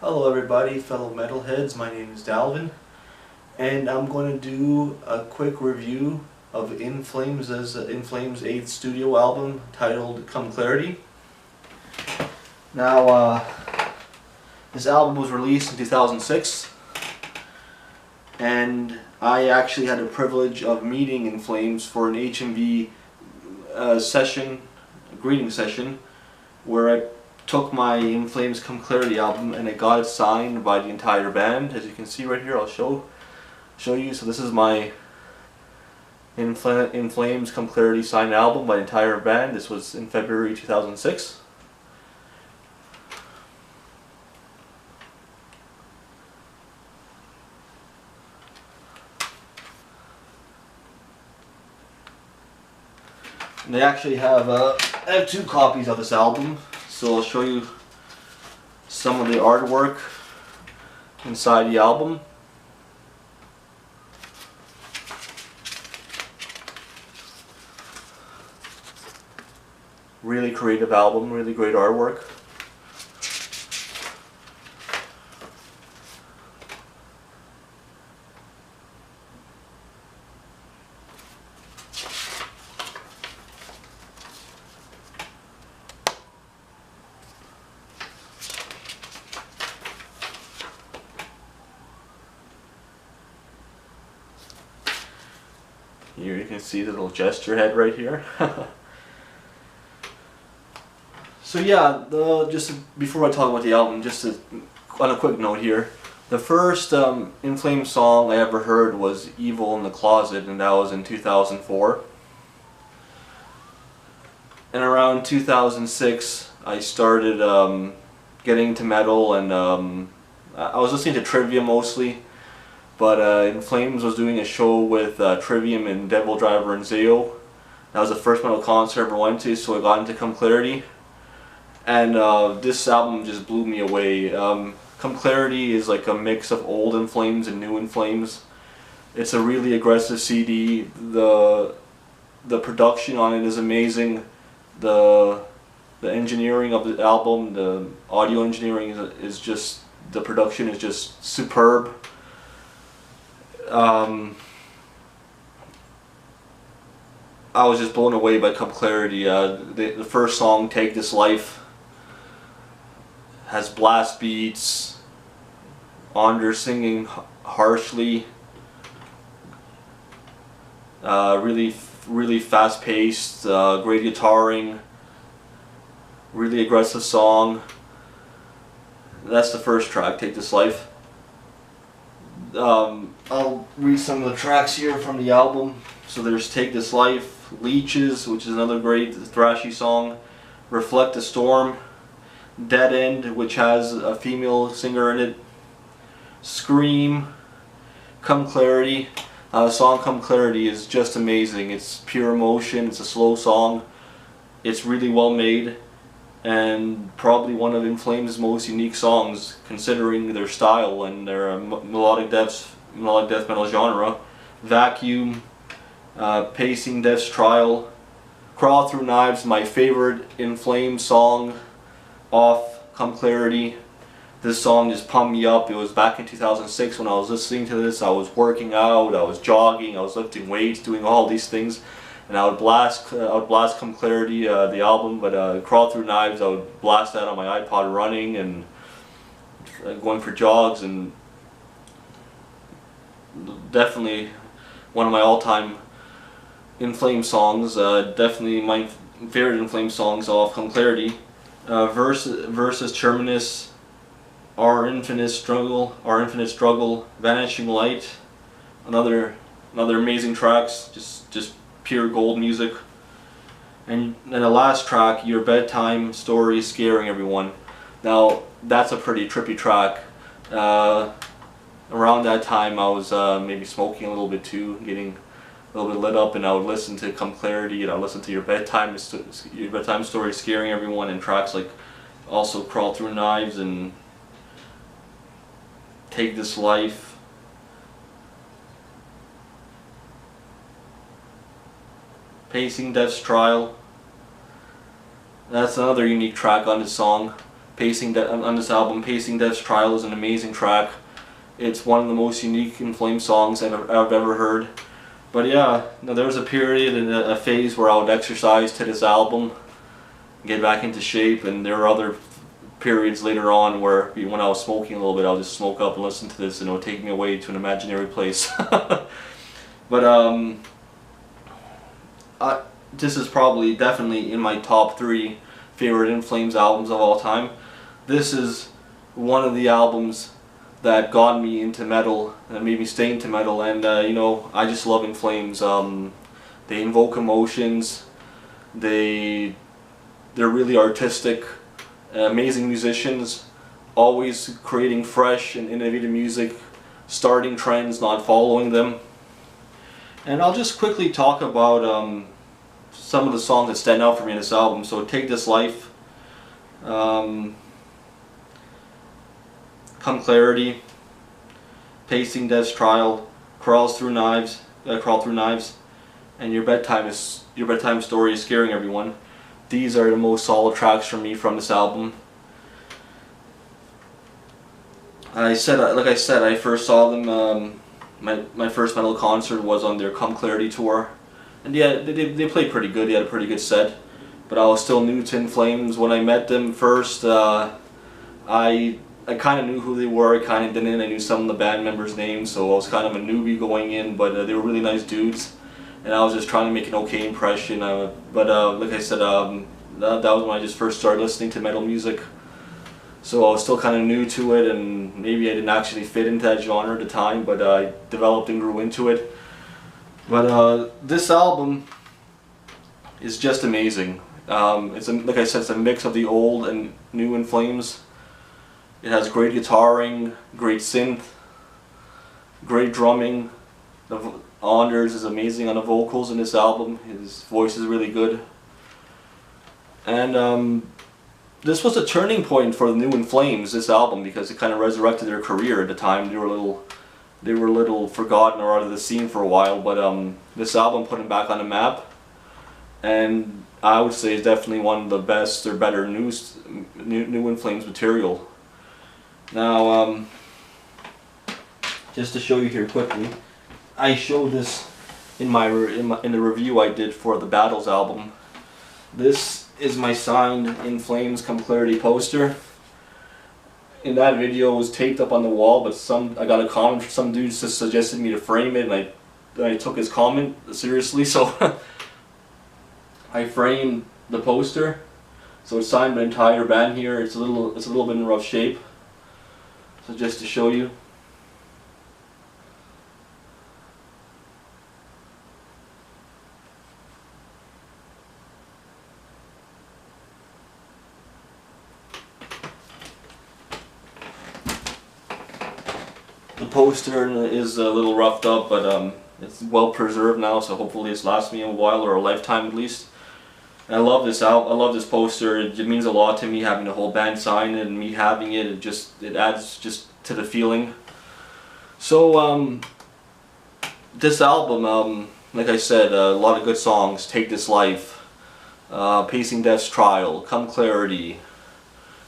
Hello everybody, fellow metalheads, my name is Dalvin, and I'm going to do a quick review of In Flames' 8th studio album titled Come Clarity. Now, this album was released in 2006, and I actually had the privilege of meeting In Flames for an HMV session, a greeting session, where I took my In Flames Come Clarity album and it got signed by the entire band. As you can see right here, I'll show you. So this is my In Flames Come Clarity signed album by the entire band. This was in February 2006. And they actually have I have 2 copies of this album. So I'll show you some of the artwork inside the album. Really creative album, really great artwork. Here you can see the little gesture head right here. So yeah, just before I talk about the album, on a quick note here, the first In Flames song I ever heard was Evil in the Closet, and that was in 2004. And around 2006 I started getting into metal, and I was listening to Trivium mostly. But In Flames was doing a show with Trivium and Devil Driver and Zao. That was the first metal concert I ever went to, so I got into Come Clarity. And this album just blew me away. Come Clarity is like a mix of old In Flames and new In Flames. It's a really aggressive CD. The production on it is amazing. The engineering of the album, the audio engineering is just, the production is just superb. I was just blown away by Come Clarity. The first song, Take This Life, has blast beats, Anders singing harshly, really fast paced, great guitaring, really aggressive song. That's the first track, Take This Life. I'll read some of the tracks here from the album. So there's Take This Life, Leeches, which is another great thrashy song, Reflect the Storm, Dead End, which has a female singer in it, Scream, Come Clarity. The song Come Clarity is just amazing. It's pure emotion, it's a slow song, it's really well made, and probably one of In Flames' most unique songs considering their style and their melodic death metal genre. Vacuum, Pacing Death's Trial, Crawl Through Knives, my favorite In Flames song off Come Clarity. This song just pumped me up. It was back in 2006 when I was listening to this. I was working out, I was jogging, I was lifting weights, doing all these things. And I would blast Come Clarity, the album, but Crawl Through Knives, I would blast that on my iPod running and going for jogs, and definitely one of my all-time In Flames songs. Definitely my favorite In Flames songs off Come Clarity. Versus Terminus, Our Infinite Struggle, Vanishing Light, another amazing tracks, just pure gold music. And then the last track, Your Bedtime Story Scaring Everyone. Now that's a pretty trippy track. Around that time I was maybe smoking a little bit too, getting a little bit lit up, and I would listen to Come Clarity, and I would listen to Your Bedtime Story Scaring Everyone, and tracks like also Crawl Through Knives and Take This Life. Pacing Death's Trial. That's another unique track on this song. on this album. Pacing Death's Trial is an amazing track. It's one of the most unique In Flames songs I've ever heard. But yeah, there was a period and a phase where I would exercise to this album, get back into shape, and there were other periods later on where when I was smoking a little bit, I'll just smoke up and listen to this, and it would take me away to an imaginary place. But this is probably definitely in my top 3 favorite In Flames albums of all time. This is one of the albums that got me into metal and made me stay into metal, and you know, I just love In Flames. They invoke emotions. They're really artistic, amazing musicians, always creating fresh and innovative music, starting trends, not following them. And I'll just quickly talk about some of the songs that stand out for me in this album. So Take This Life, Come Clarity, Pacing Death's Trial, Crawl Through Knives, and Your Bedtime Story is Scaring Everyone. These are the most solid tracks for me from this album. Like I said, I first saw them. My first metal concert was on their Come Clarity tour, and yeah, they played pretty good. They had a pretty good set, but I was still new to In Flames when I met them first. I kind of knew who they were. I kind of didn't. I knew some of the band members' names, so I was kind of a newbie going in. But they were really nice dudes, and I was just trying to make an okay impression. But like I said, that was when I just first started listening to metal music. So I was still kind of new to it, and maybe I didn't actually fit into that genre at the time, but I developed and grew into it. But this album is just amazing. Like I said, it's a mix of the old and new In Flames. It has great guitaring, great synth, great drumming. Anders is amazing on the vocals in this album. His voice is really good. And this was a turning point for the new In Flames, this album, because it kind of resurrected their career. At the time, they were a little forgotten or out of the scene for a while. But this album put them back on the map, and I would say it's definitely one of the best or better new In Flames material. Now, just to show you here quickly, I showed this in the review I did for the Battles album. This is my signed In Flames Come Clarity poster. In that video, it was taped up on the wall, but I got a comment from some dude just suggested me to frame it, and I took his comment seriously, so I framed the poster. So it's signed by the entire band here. It's a little bit in rough shape. So just to show you. The poster is a little roughed up, but it's well preserved now, so hopefully it's lasts me a while, or a lifetime at least. And I love this I love this poster. It means a lot to me having the whole band sign it, and me having it. It adds just to the feeling. So this album, like I said, a lot of good songs. Take This Life, Pacing Death's Trial, Come Clarity,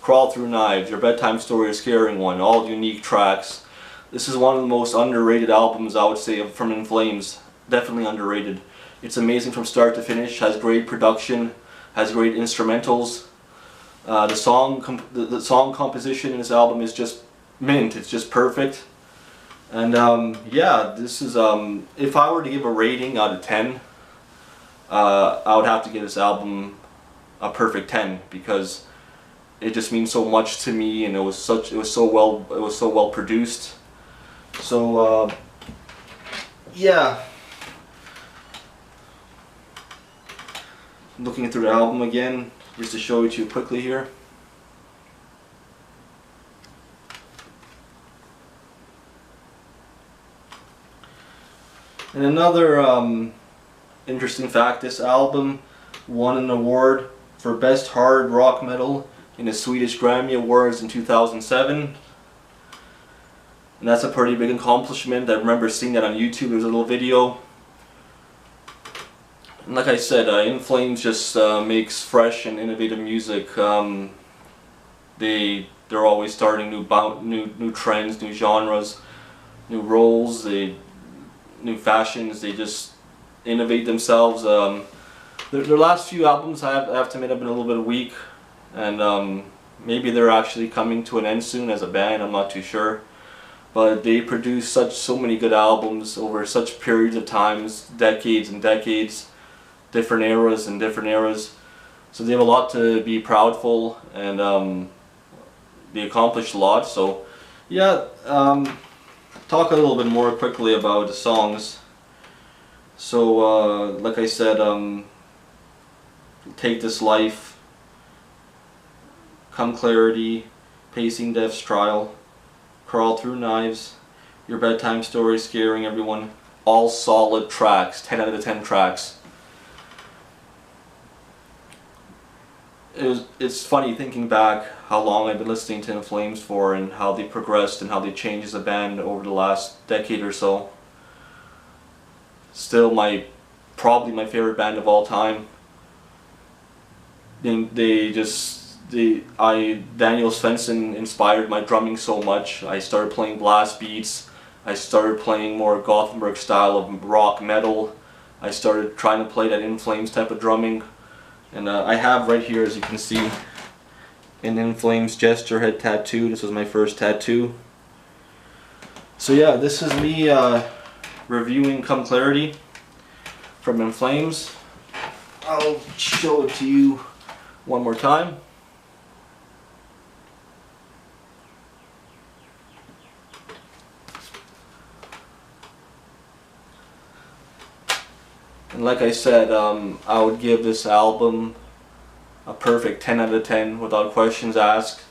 Crawl Through Knives, Your Bedtime Story is Scaring One. All unique tracks. This is one of the most underrated albums, I would say, from In Flames. Definitely underrated. It's amazing from start to finish. Has great production, has great instrumentals. The song composition in this album is just mint. It's just perfect. And yeah, this is if I were to give a rating out of 10, I would have to give this album a perfect 10, because it just means so much to me, and it was so well produced. So yeah, looking through the album again, just to show it to you quickly here. And another interesting fact, this album won an award for Best Hard Rock Metal in the Swedish Grammy Awards in 2007. And that's a pretty big accomplishment. I remember seeing that on YouTube. There was a little video. And like I said, In Flames just makes fresh and innovative music. The they're always starting new trends, new genres, new roles, new fashions. They just innovate themselves. Their last few albums, I have to admit, have been a little bit weak, and maybe they're actually coming to an end soon as a band. I'm not too sure, but they produce so many good albums over such periods of times, decades and decades, different eras and different eras. So they have a lot to be proudful, and they accomplished a lot. So yeah, talk a little bit more quickly about the songs. So like I said, Take This Life, Come Clarity, Pacing Death's Trial, Crawl Through Knives, Your Bedtime Story, Scaring Everyone, all solid tracks, 10 out of 10 tracks. It's funny thinking back how long I've been listening to In Flames for, and how they progressed and how they changed as a band over the last decade or so. Still probably my favorite band of all time. Daniel Svensson inspired my drumming so much. I started playing blast beats. I started playing more Gothenburg style of rock metal. I started trying to play that In Flames type of drumming. And I have right here, as you can see, an In Flames gesture head tattoo. This was my first tattoo. So yeah, this is me reviewing Come Clarity from In Flames. I'll show it to you one more time. And like I said, I would give this album a perfect 10 out of 10 without questions asked.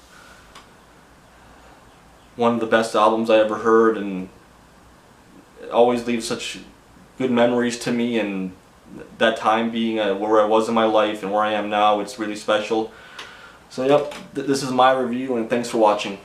One of the best albums I ever heard, and it always leaves such good memories to me, and that time being where I was in my life and where I am now, it's really special. So yep, this is my review, and thanks for watching.